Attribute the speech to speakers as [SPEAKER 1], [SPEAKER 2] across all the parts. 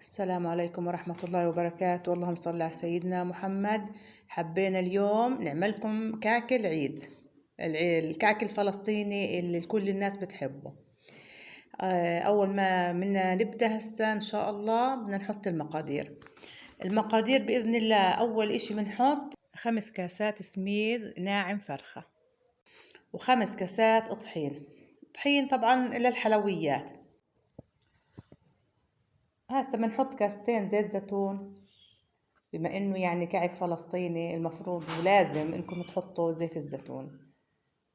[SPEAKER 1] السلام عليكم ورحمة الله وبركاته. اللهم صل على سيدنا محمد. حبينا اليوم نعملكم كعك العيد، الكعك الفلسطيني اللي كل الناس بتحبه. أول ما بدنا نبدأ هسا إن شاء الله بدنا نحط المقادير بإذن الله. أول إشي بنحط 5 كاسات سميد ناعم فرخة، و5 كاسات طحين طبعا للحلويات. هسا بنحط كاستين زيت زيتون، بما انه يعني كعك فلسطيني المفروض ولازم انكم تحطوا زيت الزيتون،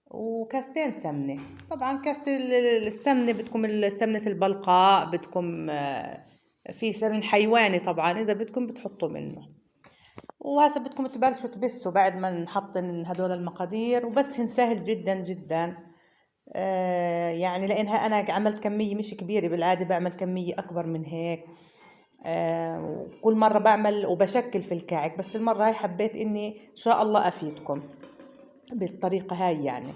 [SPEAKER 1] وكاستين سمنة. طبعا كاسة السمنة بدكم سمنة البلقاء، بدكم في سمن حيواني طبعا اذا بدكم بتحطوا منه. وهسا بدكم تبلشوا تبسوا بعد ما نحط هدول المقادير، وبس سهل جدا جدا. يعني لانها انا عملت كمية مش كبيرة، بالعادة بعمل كمية اكبر من هيك. كل مرة بعمل وبشكل في الكعك، بس المرة هاي حبيت اني ان شاء الله افيدكم بالطريقة هاي. يعني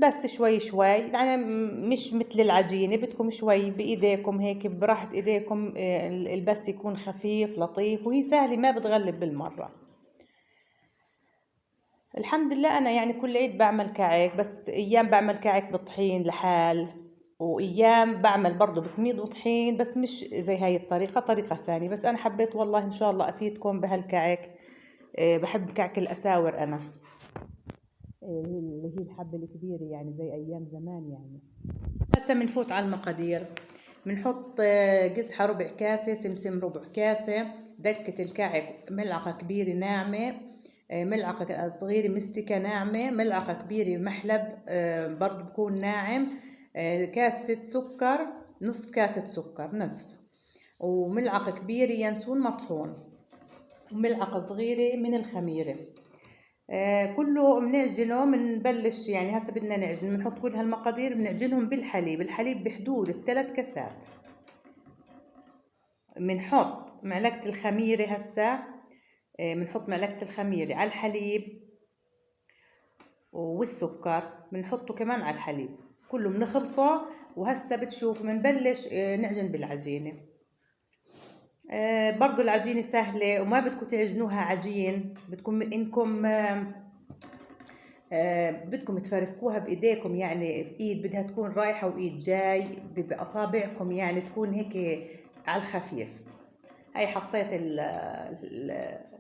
[SPEAKER 1] بس شوي شوي، يعني مش مثل العجينة، بدكم شوي بايديكم هيك براحة ايديكم. البس يكون خفيف لطيف، وهي سهلة ما بتغلب بالمرة. الحمد لله انا يعني كل عيد بعمل كعك، بس ايام بعمل كعك بطحين لحال، وايام بعمل برضو بسميد وطحين، بس مش زي هاي الطريقة، طريقة ثانية. بس انا حبيت والله ان شاء الله افيدكم بهالكعك. بحب كعك الاساور انا، اللي هي الحبة الكبيرة، يعني زي ايام زمان يعني. هسه بنفوت على المقادير. بنحط قزحة ربع كاسة، سمسم ربع كاسة، دكة الكعك ملعقة كبيرة ناعمة، ملعقة صغيرة مستكة ناعمة، ملعقة كبيرة محلب برضو بكون ناعم، كاسة سكر، نصف كاسة سكر نصف، وملعقة كبيرة ينسون مطحون، وملعقة صغيرة من الخميرة. كله بنعجنه. بنبلش يعني هسه بدنا نعجن، بنحط كل هالمقادير بنعجنهم بالحليب. الحليب بحدود 3 كاسات. بنحط معلقة الخميرة هسه، بنحط معلقة الخميرة على الحليب، والسكر بنحطه كمان على الحليب، كله بنخلطه. وهسه بتشوفوا بنبلش نعجن بالعجينة. برضو العجينة سهلة، وما بدكم تعجنوها عجين، بدكم انكم بدكم تفرفكوها بايديكم، يعني ايد بدها تكون رايحة وايد جاي باصابعكم، يعني تكون هيك على الخفيف. هاي حطيت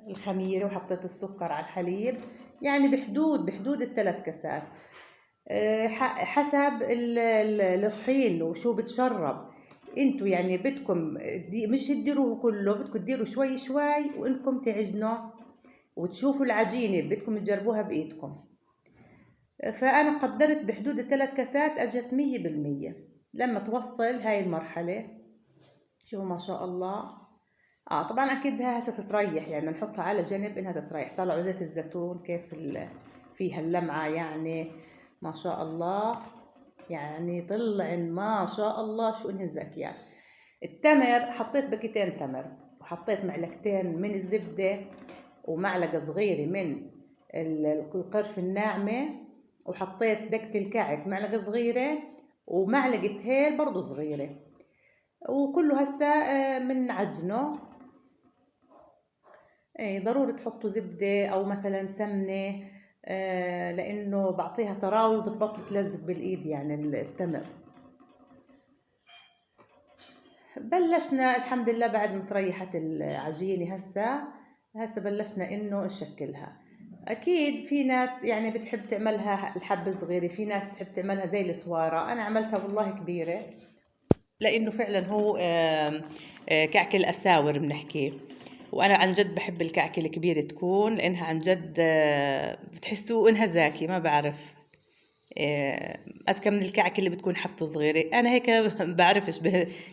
[SPEAKER 1] الخميرة وحطيت السكر على الحليب، يعني بحدود ال3 كاسات. حسب الطحين وشو بتشرب انتو، يعني بدكم مش تديروه كله، بدكم تديروا شوي شوي، وانكم تعجنوا وتشوفوا العجينة بدكم تجربوها بايدكم. فانا قدرت بحدود ال3 كاسات، اجت 100%. لما توصل هاي المرحلة شوفوا ما شاء الله. طبعا اكيد هسه تتريح، يعني بنحطها على جنب انها تتريح. طلعوا زيت الزيتون كيف فيها اللمعة، يعني ما شاء الله، يعني طلعن ما شاء الله شو انهن زكيات. التمر حطيت باكيتين تمر، وحطيت معلقتين من الزبدة، ومعلقة صغيرة من القرفة الناعمة، وحطيت دكة الكعك معلقة صغيرة، ومعلقة هيل برضو صغيرة. وكله هسا بنعجنه. ضروري تحطوا زبدة أو مثلا سمنة، لأنه بعطيها طراوي وبتبطل تلزق بالإيد يعني التمر. بلشنا الحمد لله بعد ما تريحت العجينة. هسا بلشنا إنه نشكلها. أكيد في ناس يعني بتحب تعملها الحبة صغيرة، في ناس بتحب تعملها زي السوارة. أنا عملتها والله كبيرة، لأنه فعلا هو كعك الأساور بنحكيه. وانا عن جد بحب الكعكه الكبيره تكون، لانها عن جد بتحسوا انها زاكي، ما بعرف، اذكى من الكعكه اللي بتكون حبته صغيره. انا هيك بعرفش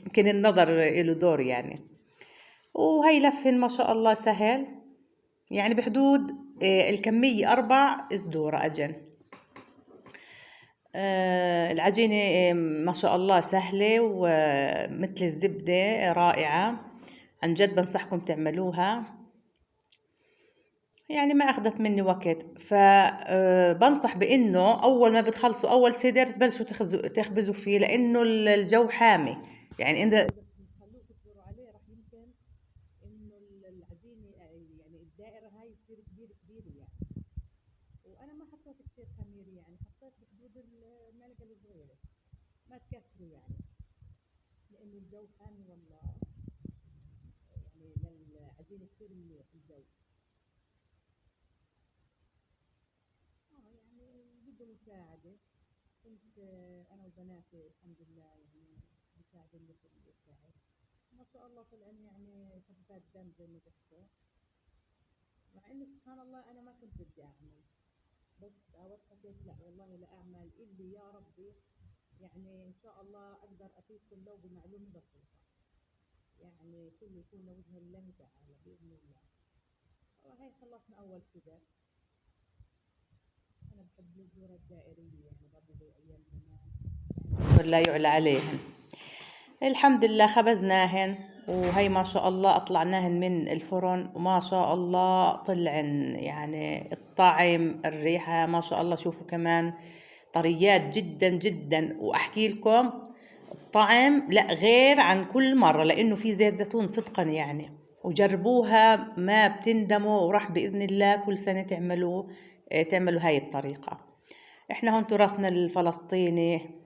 [SPEAKER 1] يمكن النظر له دور يعني. وهي لفن ما شاء الله سهل، يعني بحدود الكميه 4 صدور اجن. العجينه ما شاء الله سهله، ومثل الزبده رائعه. عن جد بنصحكم تعملوها، يعني ما أخذت مني وقت. فبنصح بإنه أول ما بتخلصوا أول سدر تبلشوا تخبزوا فيه، لأنه الجو حامي. يعني إذا كبيرة يعني. وأنا ما حطيت كتير خميرة، يعني حطيت بحدود المعلقة الصغيرة، ما تكثروا يعني، لأنه الجو حامي والله، يعني للعجينة كتير منيح الجو. يعني بده مساعدة. كنت أنا وبناتي الحمد لله يعني بيساعدوني في التعب. ما شاء الله طلعن يعني خفيفات دم زي ما بيحكوا، مع إنه سبحان الله أنا ما كنت بدي أعمل، بس داوت حكيت لا والله لا أعمل إلا يا ربي، يعني إن شاء الله أقدر أفيدكم لو بمعلومة بسيطة، يعني كله يكون لوجه الله تعالى بإذن الله. وهي خلصنا أول صدر. أنا بحب الذرة الدائرية يعني برضه زي أيام زمان، لا يعلى عليهن. الحمد لله خبزناهن، وهي ما شاء الله أطلعناهن من الفرن، وما شاء الله طلعن يعني الطعم الريحة ما شاء الله. شوفوا كمان طريات جدا جدا، وأحكي لكم الطعم لا غير عن كل مرة، لأنه في زيت زيتون صدقا يعني. وجربوها ما بتندموا، وراح بإذن الله كل سنة تعملوا هاي الطريقة. احنا هون تراثنا الفلسطيني،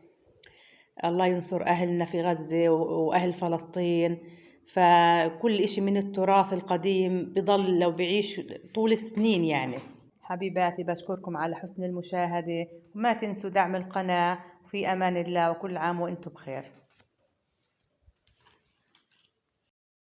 [SPEAKER 1] الله ينصر أهلنا في غزة وأهل فلسطين. فكل إشي من التراث القديم بضل لو بعيش طول السنين يعني. حبيباتي بشكركم على حسن المشاهدة، وما تنسوا دعم القناة. في أمان الله، وكل عام وأنتم بخير.